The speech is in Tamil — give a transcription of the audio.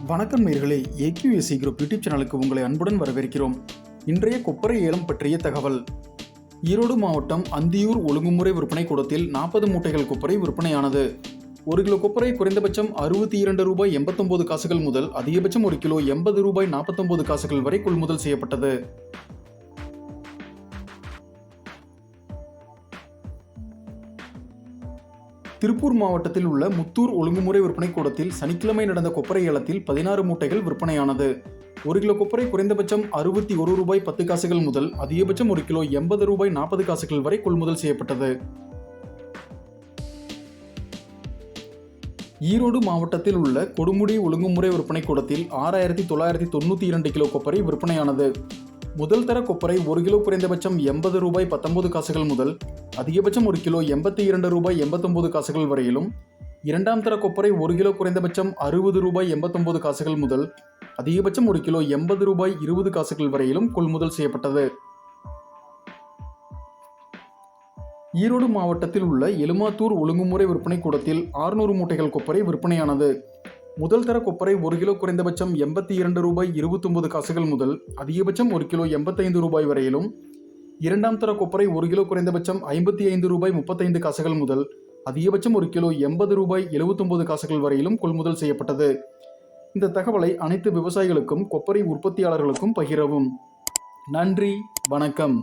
வணக்கம் நேயர்களே, ஏக்யூஎஸ்சி குரூப் யூடியூப் சேனலுக்கு உங்களை அன்புடன் வரவேற்கிறோம். இன்றைய கொப்பரை ஏலம் பற்றிய தகவல். ஈரோடு மாவட்டம் அந்தியூர் ஒழுங்குமுறை விற்பனை கூடத்தில் 40 மூட்டைகள் கொப்பரை விற்பனையானது. 1 கிலோ கொப்பரை குறைந்தபட்சம் ₹62.89 முதல் அதிகபட்சம் 1 கிலோ ₹80.49 வரை கொள்முதல் செய்யப்பட்டது. திருப்பூர் மாவட்டத்தில் உள்ள முத்தூர் ஒழுங்குமுறை விற்பனை கூடத்தில் சனிக்கிழமை நடந்த கொப்பரை ஏலத்தில் 16 மூட்டைகள் விற்பனையானது. 1 கிலோ கொப்பரை குறைந்தபட்சம் ₹61.10 முதல் அதிகபட்சம் 1 கிலோ ₹80.40 வரை கொள்முதல் செய்யப்பட்டது. ஈரோடு மாவட்டத்தில் உள்ள கொடுமுடி ஒழுங்குமுறை விற்பனை கூடத்தில் 6992 கிலோ கொப்பரை விற்பனையானது. முதல் தர கொப்பரை 1 கிலோ குறைந்தபட்சம் ₹80.19 முதல் அதிகபட்சம் 1 கிலோ ₹82.89 வரையிலும், இரண்டாம் தர கொப்பரை 1 கிலோ குறைந்தபட்சம் ₹60.89 முதல் அதிகபட்சம் 1 கிலோ ₹80.20 வரையிலும் கொள்முதல் செய்யப்பட்டது. ஈரோடு மாவட்டத்தில் உள்ள எலுமாத்தூர் ஒழுங்குமுறை விற்பனை கூடத்தில் 600 மூட்டைகள் கொப்பரை விற்பனையானது. முதல் தர கொப்பரை 1 கிலோ குறைந்தபட்சம் ₹82.29 முதல் அதிகபட்சம் 1 கிலோ ₹85 வரையிலும், இரண்டாம் தர கொப்பரை 1 கிலோ குறைந்தபட்சம் ₹55.35 முதல் அதிகபட்சம் 1 கிலோ ₹80.79 வரையிலும் கொள்முதல் செய்யப்பட்டது. இந்த தகவலை அனைத்து விவசாயிகளுக்கும் கொப்பரை உற்பத்தியாளர்களுக்கும் பகிரவும். நன்றி, வணக்கம்.